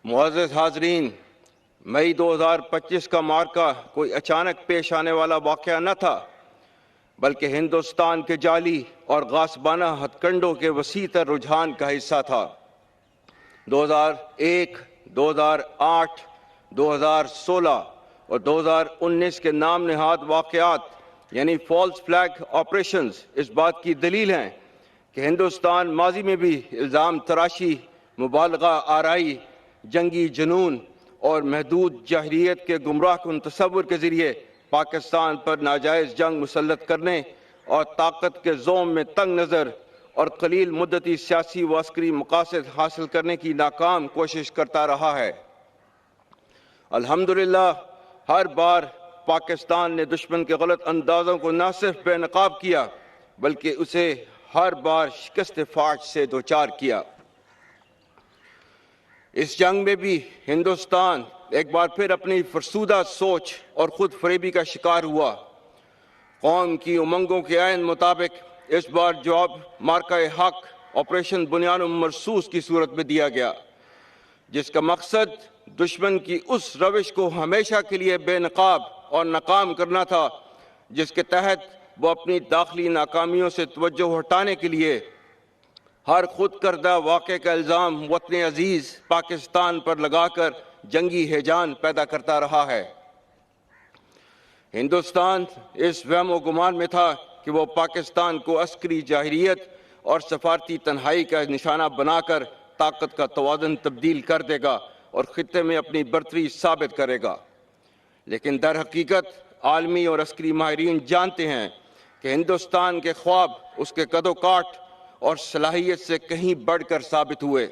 معزز حاضرین، مئی 2025 کا مارکہ کوئی اچانک پیش آنے والا واقعہ نہ تھا، بلکہ ہندوستان کے جعلی اور غاصبانہ ہتھ کنڈوں کے وسیع تر رجحان کا حصہ تھا۔ 2001، 2008، 2016 اور 2019 کے نام نہاد واقعات یعنی فالس فلیگ آپریشنز اس بات کی دلیل ہیں کہ ہندوستان ماضی میں بھی الزام تراشی، مبالغہ آرائی، جنگی جنون اور محدود جاہلیت کے گمراہ کن تصور کے ذریعے پاکستان پر ناجائز جنگ مسلط کرنے اور طاقت کے زوم میں تنگ نظر اور قلیل مدتی سیاسی و عسکری مقاصد حاصل کرنے کی ناکام کوشش کرتا رہا ہے۔ الحمدللہ ہر بار پاکستان نے دشمن کے غلط اندازوں کو نہ صرف بے نقاب کیا بلکہ اسے ہر بار شکست فاش سے دوچار کیا۔ اس جنگ میں بھی ہندوستان ایک بار پھر اپنی فرسودہ سوچ اور خود فریبی کا شکار ہوا۔ قوم کی امنگوں کے عین مطابق اس بار جواب مارکہ حق آپریشن بنیان مرصوص کی صورت میں دیا گیا، جس کا مقصد دشمن کی اس روش کو ہمیشہ کے لیے بے نقاب اور ناکام کرنا تھا جس کے تحت وہ اپنی داخلی ناکامیوں سے توجہ ہٹانے کے لیے ہر خود کردہ واقعے کا الزام وطن عزیز پاکستان پر لگا کر جنگی ہیجان پیدا کرتا رہا ہے۔ ہندوستان اس وہم و گمان میں تھا کہ وہ پاکستان کو عسکری جاہلیت اور سفارتی تنہائی کا نشانہ بنا کر طاقت کا توازن تبدیل کر دے گا اور خطے میں اپنی برتری ثابت کرے گا، لیکن در حقیقت عالمی اور عسکری ماہرین جانتے ہیں کہ ہندوستان کے خواب اس کے قد و کاٹ اور صلاحیت سے کہیں بڑھ کر ثابت ہوئے۔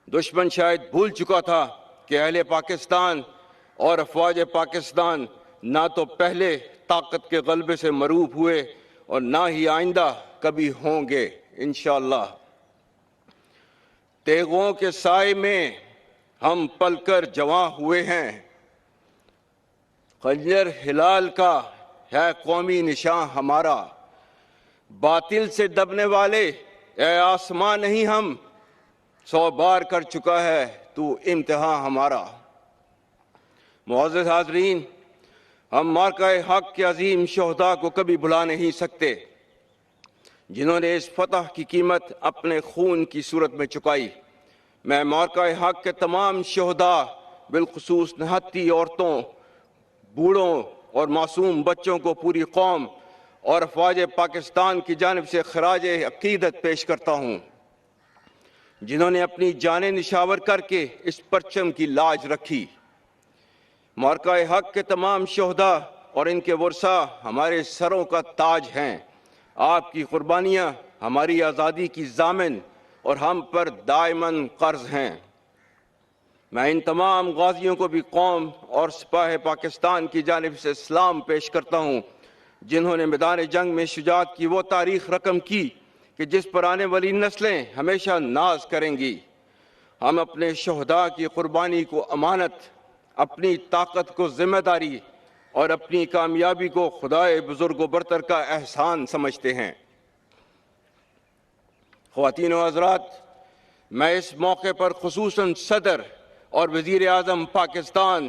دشمن شاید بھول چکا تھا کہ اہل پاکستان اور افواج پاکستان نہ تو پہلے طاقت کے غلبے سے مروب ہوئے اور نہ ہی آئندہ کبھی ہوں گے انشاءاللہ۔ تیغوں کے سائے میں ہم پل کر جواں ہوئے ہیں، خنجر ہلال کا ہے قومی نشاں ہمارا، باطل سے دبنے والے اے آسمان نہیں ہم، 100 بار کر چکا ہے تو امتحان ہمارا۔ معزز حاضرین، ہم مارکہ حق کے عظیم شہداء کو کبھی بھلا نہیں سکتے جنہوں نے اس فتح کی قیمت اپنے خون کی صورت میں چکائی۔ میں مارکہ حق کے تمام شہداء، بالخصوص نہتی عورتوں، بوڑھوں اور معصوم بچوں کو پوری قوم اور افواج پاکستان کی جانب سے خراج عقیدت پیش کرتا ہوں، جنہوں نے اپنی جانیں نشاور کر کے اس پرچم کی لاج رکھی۔ مارکہ حق کے تمام شہداء اور ان کے ورثاء ہمارے سروں کا تاج ہیں۔ آپ کی قربانیاں ہماری آزادی کی ضامن اور ہم پر دائماً قرض ہیں۔ میں ان تمام غازیوں کو بھی قوم اور سپاہ پاکستان کی جانب سے سلام پیش کرتا ہوں، جنہوں نے میدان جنگ میں شجاعت کی وہ تاریخ رقم کی کہ جس پر آنے والی نسلیں ہمیشہ ناز کریں گی۔ ہم اپنے شہداء کی قربانی کو امانت، اپنی طاقت کو ذمہ داری اور اپنی کامیابی کو خدائے بزرگ و برتر کا احسان سمجھتے ہیں۔ خواتین و حضرات، میں اس موقع پر خصوصاً صدر اور وزیر اعظم پاکستان،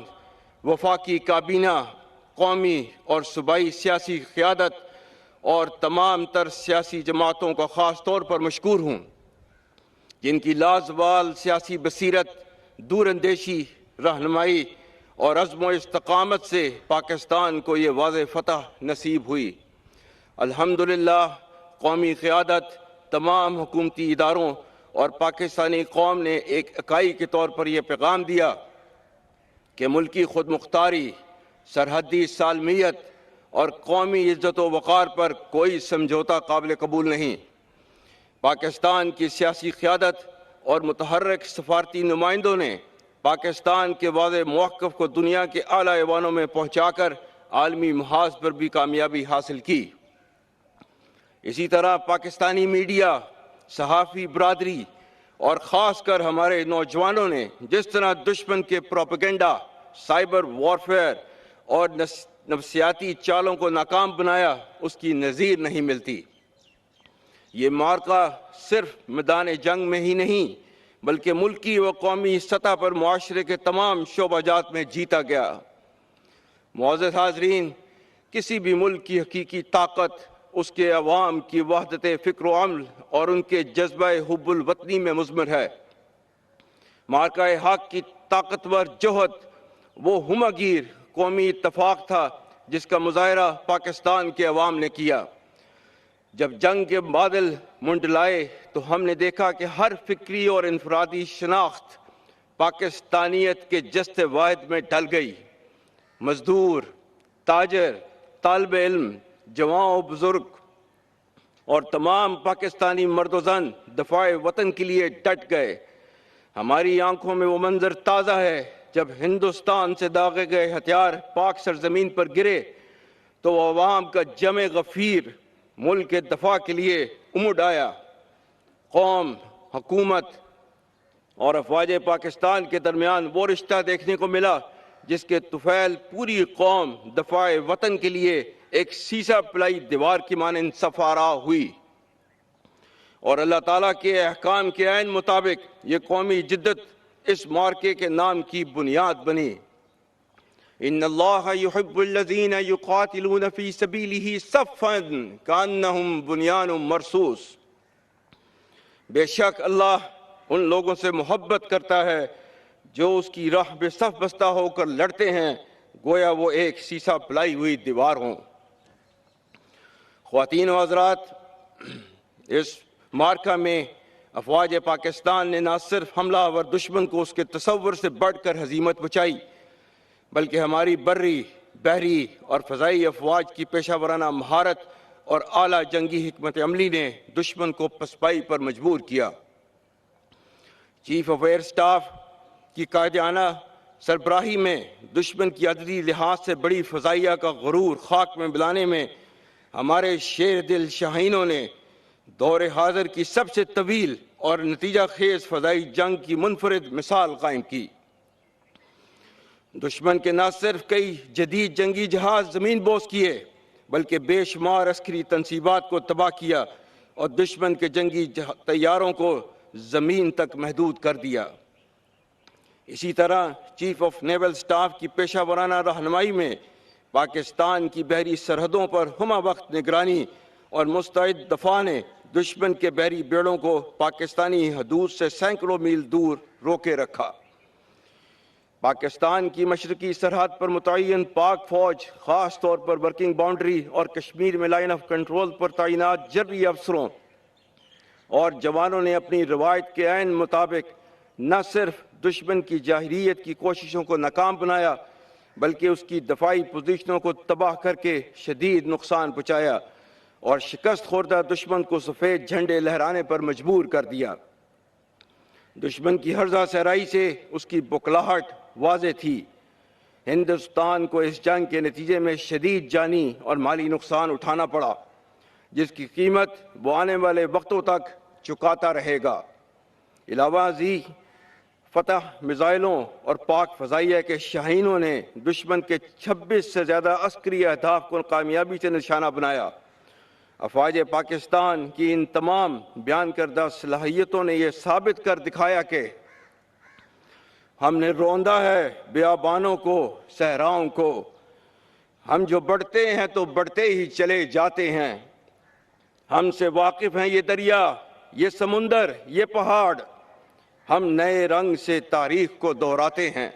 وفاقی کابینہ، قومی اور صوبائی سیاسی قیادت اور تمام تر سیاسی جماعتوں کا خاص طور پر مشکور ہوں، جن کی لازوال سیاسی بصیرت، دور اندیشی، رہنمائی اور عزم و استقامت سے پاکستان کو یہ واضح فتح نصیب ہوئی۔ الحمدللہ قومی قیادت، تمام حکومتی اداروں اور پاکستانی قوم نے ایک اکائی کے طور پر یہ پیغام دیا کہ ملکی خود مختاری، سرحدی سالمیت اور قومی عزت و وقار پر کوئی سمجھوتہ قابل قبول نہیں۔ پاکستان کی سیاسی قیادت اور متحرک سفارتی نمائندوں نے پاکستان کے واضح موقف کو دنیا کے اعلیٰ ایوانوں میں پہنچا کر عالمی محاذ پر بھی کامیابی حاصل کی۔ اسی طرح پاکستانی میڈیا، صحافی برادری اور خاص کر ہمارے نوجوانوں نے جس طرح دشمن کے پروپیگنڈا، سائبر وارفیئر اور نفسیاتی چالوں کو ناکام بنایا، اس کی نظیر نہیں ملتی۔ یہ معرکہ صرف میدان جنگ میں ہی نہیں بلکہ ملکی و قومی سطح پر معاشرے کے تمام شعبہ جات میں جیتا گیا۔ معزز حاضرین، کسی بھی ملک کی حقیقی طاقت اس کے عوام کی وحدت فکر و عمل اور ان کے جذبہ حب الوطنی میں مضمر ہے۔ معرکہ حق کی طاقتور جوہد وہ ہمہ گیر قومی اتفاق تھا جس کا مظاہرہ پاکستان کے عوام نے کیا۔ جب جنگ کے بادل منڈلائے تو ہم نے دیکھا کہ ہر فکری اور انفرادی شناخت پاکستانیت کے جست واحد میں ڈھل گئی۔ مزدور، تاجر، طالب علم، جوان و بزرگ اور تمام پاکستانی مرد و زن دفاع وطن کے لیے ڈٹ گئے۔ ہماری آنکھوں میں وہ منظر تازہ ہے جب ہندوستان سے داغے گئے ہتھیار پاک سرزمین پر گرے تو وہ عوام کا جمع غفیر ملک کے دفاع کے لیے امڈ آیا۔ قوم، حکومت اور افواج پاکستان کے درمیان وہ رشتہ دیکھنے کو ملا جس کے طفیل پوری قوم دفاع وطن کے لیے ایک سیسا پلائی دیوار کی مانند صف آرا ہوئی، اور اللہ تعالیٰ کے احکام کے عین مطابق یہ قومی جدت اس معرکے کے نام کی بنیاد بنی۔ ان اللہ یحب الذین یقاتلون فی سبیلہ صفا کانہم بنیان مرصوص۔ بے شک اللہ ان لوگوں سے محبت کرتا ہے جو اس کی راہ میں صف بستہ ہو کر لڑتے ہیں، گویا وہ ایک سیسا پلائی ہوئی دیوار ہوں۔ خواتین و حضرات، اس معرکہ میں افواج پاکستان نے نہ صرف حملہ آور دشمن کو اس کے تصور سے بڑھ کر ہزیمت بچائی، بلکہ ہماری بری، بحری اور فضائی افواج کی پیشہ ورانہ مہارت اور اعلیٰ جنگی حکمت عملی نے دشمن کو پسپائی پر مجبور کیا۔ چیف آف ایئر سٹاف کی قائدانہ سربراہی میں دشمن کی عددی لحاظ سے بڑی فضائیہ کا غرور خاک میں ملانے میں ہمارے شیر دل شاہینوں نے دور حاضر کی سب سے طویل اور نتیجہ خیز فضائی جنگ کی منفرد مثال قائم کی۔ دشمن کے نہ صرف کئی جدید جنگی جہاز زمین بوس کیے بلکہ بے شمار عسکری تنصیبات کو تباہ کیا اور دشمن کے جنگی طیاروں کو زمین تک محدود کر دیا۔ اسی طرح چیف آف نیول سٹاف کی پیشہ ورانہ رہنمائی میں پاکستان کی بحری سرحدوں پر ہمہ وقت نگرانی اور مستعد دفاع نے دشمن کے بحری بیڑوں کو پاکستانی حدود سے سینکڑوں میل دور روکے رکھا۔ پاکستان کی مشرقی سرحد پر متعین پاک فوج، خاص طور پر ورکنگ باؤنڈری اور کشمیر میں لائن آف کنٹرول پر تعینات جرری افسروں اور جوانوں نے اپنی روایت کے عین مطابق نہ صرف دشمن کی جاہریت کی کوششوں کو ناکام بنایا بلکہ اس کی دفاعی پوزیشنوں کو تباہ کر کے شدید نقصان پہنچایا اور شکست خوردہ دشمن کو سفید جھنڈے لہرانے پر مجبور کر دیا۔ دشمن کی ہرزہ صحرائی سے اس کی بکلاہٹ واضح تھی۔ ہندوستان کو اس جنگ کے نتیجے میں شدید جانی اور مالی نقصان اٹھانا پڑا جس کی قیمت وہ آنے والے وقتوں تک چکاتا رہے گا۔ علاوہ ازیں فتح میزائلوں اور پاک فضائیہ کے شاہینوں نے دشمن کے 26 سے زیادہ عسکری اہداف کو کامیابی سے نشانہ بنایا۔ افواج پاکستان کی ان تمام بیان کردہ صلاحیتوں نے یہ ثابت کر دکھایا کہ ہم نے روندا ہے بیابانوں کو، صحراؤں کو۔ ہم جو بڑھتے ہیں تو بڑھتے ہی چلے جاتے ہیں۔ ہم سے واقف ہیں یہ دریا، یہ سمندر، یہ پہاڑ۔ ہم نئے رنگ سے تاریخ کو دہراتے ہیں۔